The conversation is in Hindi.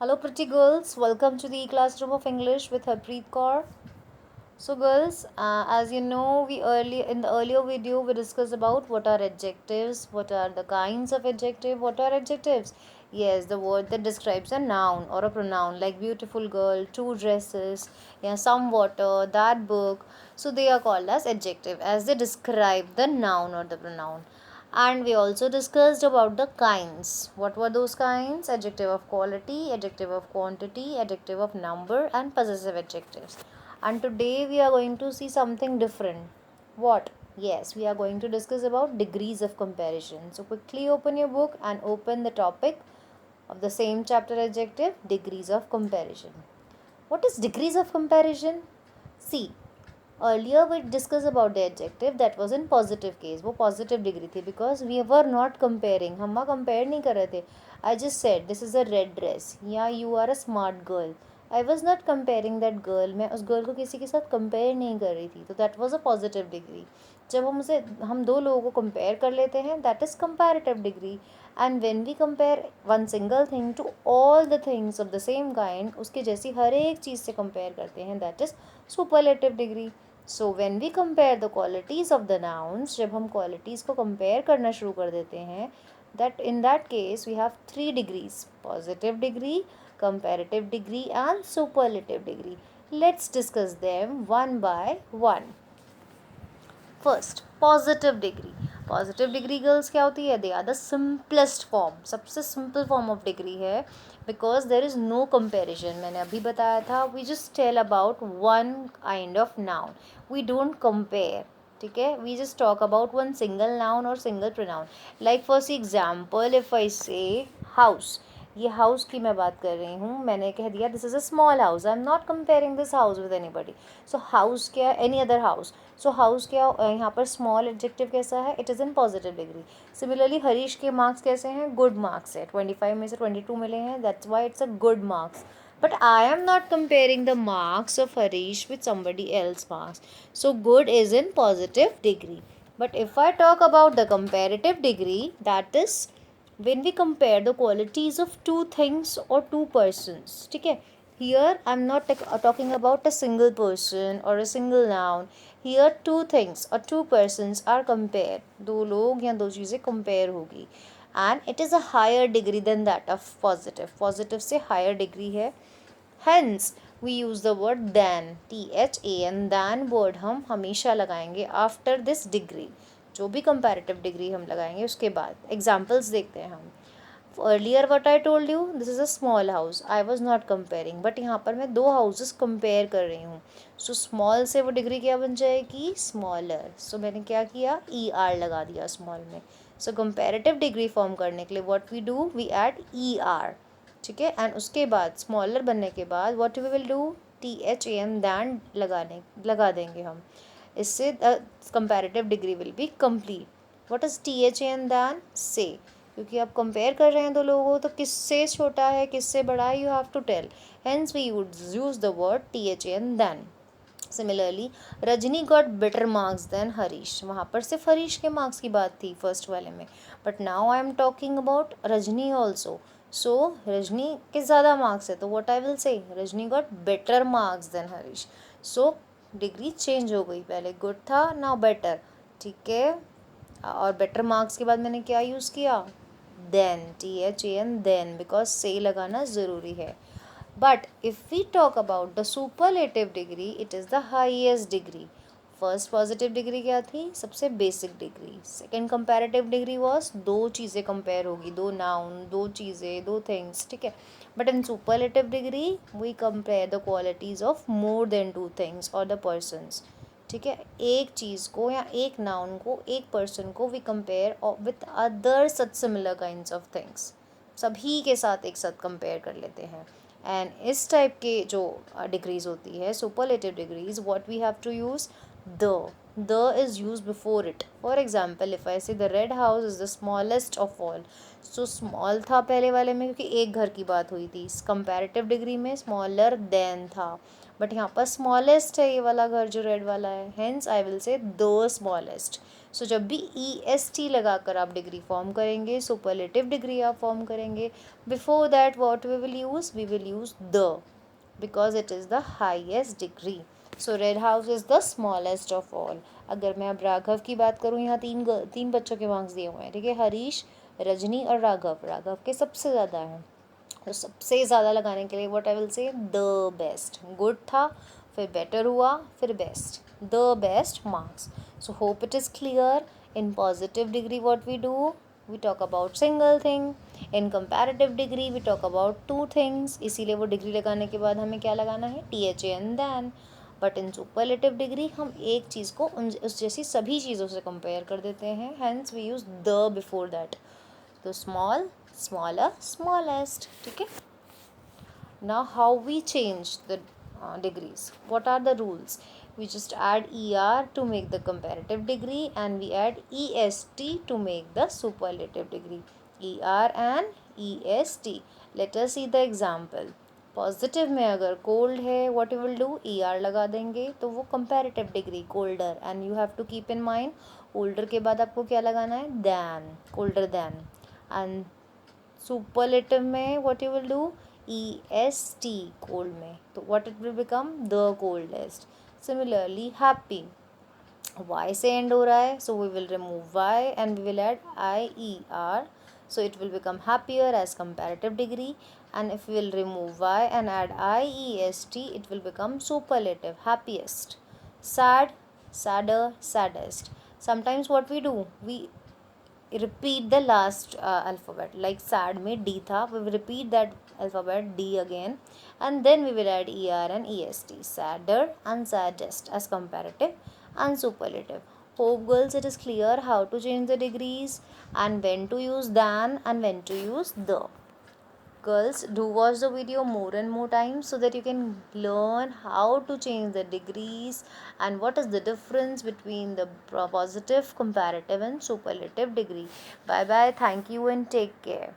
Hello, pretty girls. Welcome to the classroom of English with Harpreet Kaur. So, girls, as you know, we early in the earlier video we discussed about what are adjectives, what are the kinds of adjective, what are adjectives. Yes, the word that describes a noun or a pronoun, like beautiful girl, two dresses, yeah, some water, that book. So they are called as adjective as they describe the noun or the pronoun. And we also discussed about the kinds. What were those kinds? Adjective of quality, adjective of quantity, adjective of number, and possessive adjectives. And today we are going to see something different. What? Yes, we are going to discuss about degrees of comparison. So quickly open your book and open the topic of the same chapter adjective, degrees of comparison. What is degrees of comparison? See, earlier we discussed about the adjective that was in positive case. वो positive degree थी because we were not comparing. हम वहाँ compare नहीं कर रहे थे. I just said this is a red dress. Yeah, you are a smart girl. I was not comparing that girl. मैं उस girl को किसी के साथ compare नहीं कर रही थी. तो that was a positive degree. जब हम दो लोगों को compare कर लेते हैं, that is comparative degree. And when we compare one single thing to all the things of the same kind, उसके जैसी हर एक चीज़ से compare करते हैं, that is superlative degree. So when we compare the qualities of the nouns, जब हम क्वालिटीज़ को कंपेयर करना शुरू कर देते हैं, that in that case we have 3 degrees: positive degree, comparative degree and superlative degree. Let's discuss them one by one. First, positive degree. Positive degree girls क्या होती है? They are the simplest form, सबसे सिंपल फॉर्म ऑफ डिग्री है because there is no comparison. मैंने अभी बताया था, we just tell about one kind of noun, we don't compare. ठीक है, we just talk about one single noun और single pronoun. Like for example, if I से हाउस, ये हाउस की मैं बात कर रही हूँ, मैंने कह दिया this is a small house. I am not comparing this house with anybody. So house क्या, एनी अदर हाउस. सो हाउस क्या, यहाँ पर स्मॉल एडजेक्टिव कैसा है? It is in positive degree. Similarly Harish के मार्क्स कैसे हैं? गुड मार्क्स है. 25 में से 22 मिले हैं, that's why it's a good marks. But I am not comparing the marks of Harish with somebody else's marks. So good is in positive degree. But if I talk about the comparative degree, that is when we compare the qualities of two things or two persons. ठीक है, here I'm not talking about a single person or a single noun. Here two things or two persons are compared. दो लोग या दो चीज़ें compare होगी. And it is a higher degree than that of positive. Positive से higher degree है. Hence we use the word than, THAN. than word हम हमेशा लगाएंगे after this degree. जो भी comparative degree हम लगाएंगे उसके बाद. Examples देखते हैं हम. Earlier what I told you, this is a small house. I was not comparing, but यहाँ पर मैं दो houses compare कर रही हूँ. So small से वो degree क्या बन जाएगी? Smaller. So मैंने क्या किया? ER लगा दिया small में. So comparative degree form करने के लिए what we do? We add ER. ठीक है, एंड उसके बाद स्मॉलर बनने के बाद what we will do? THAN than लगा देंगे हम. इससे comparative degree will be complete. What is THAN than? से, क्योंकि आप कंपेयर कर रहे हैं दो लोगों को, तो किससे छोटा है किससे बड़ा है, you have to tell. Hence we would use the word THAN than. Similarly Rajni got better marks than Harish. वहाँ पर सिर्फ हरीश के मार्क्स की बात थी फर्स्ट वाले में, but now I am talking about Rajni also. So Rajni के ज़्यादा मार्क्स है, तो what I will say? Rajni got better marks than Harish. So degree change हो गई, पहले गुड था, नाउ बेटर. ठीक है, और बेटर मार्क्स के बाद मैंने क्या यूज़ किया? देन, THAN देन, बिकॉज से लगाना ज़रूरी है. But if we talk about the superlative degree, it is the highest degree. First positive degree क्या थी? सबसे basic degree. Second comparative degree was दो चीज़ें कंपेयर होगी, दो नाउन, दो चीज़ें, दो थिंग्स. ठीक है, but in superlative degree we compare the qualities of more than two things और द पर्सनस. ठीक है, एक चीज़ को या एक नाउन को, एक पर्सन को we compare with other such similar kinds of things. सभी के साथ एक साथ कंपेयर कर लेते हैं. एंड इस टाइप के जो डिग्रीज़ होती है, superlative degrees, what we have to use? The. The is used before it. For example, if I say the red house is the smallest of all. So small था पहले वाले में क्योंकि एक घर की बात हुई थी. कंपैरेटिव डिग्री में smaller than था. बट यहाँ पर smallest है ये वाला घर जो रेड वाला है. Hence I will say the smallest. सो जब भी ई एस टी लगाकर आप डिग्री फॉर्म करेंगे, सुपरलेटिव डिग्री आप फॉर्म करेंगे, before that what we will use the, because it is the highest degree. So red house is the smallest of all. अगर मैं अब राघव की बात करूँ, यहाँ तीन बच्चों के मार्क्स दिए हुए हैं, ठीक है, हरीश, रजनी और राघव. राघव के सबसे ज़्यादा हैं, तो सबसे ज़्यादा लगाने के लिए what I will say the best. Good था, फिर बेटर हुआ, फिर best. The best marks. So hope it is clear. In positive degree what we do, we talk about single thing. In comparative degree we talk about two things. इसीलिए वो डिग्री लगाने के बाद हमें क्या लगाना है, T H A N than. But in superlative degree हम एक चीज़ को उस जैसी सभी चीज़ों से कंपेयर कर देते हैं. Hence we use the before that. तो स्मॉल, स्मॉलर, स्मॉलेस्ट. ठीक है. Now how we change the degrees? What are the rules? We just add ER to make the comparative degree and we add EST to make the superlative degree. ER and EST. Let us see the example. Positive में अगर कोल्ड है what you will do, E R लगा देंगे तो वो comparative degree colder. And you have to keep in mind older के बाद आपको क्या लगाना है, than, colder than. And superlative में what you will do, EST cold में, तो what it will become, the coldest. Similarly happy, Y से end हो रहा है, so we will remove Y and we will add IER, so it will become happier as comparative degree. And if we will remove Y and add IEST, it will become superlative, happiest. Sad, sadder, saddest. Sometimes what we do, we repeat the last alphabet, like sad में D था, we will repeat that alphabet D again and then we will add ER and EST. Sadder and saddest as comparative and superlative. Hope girls it is clear how to change the degrees and when to use than and when to use the. Girls, do watch the video more and more times so that you can learn how to change the degrees and what is the difference between the positive, comparative and superlative degree. Bye bye, thank you and take care.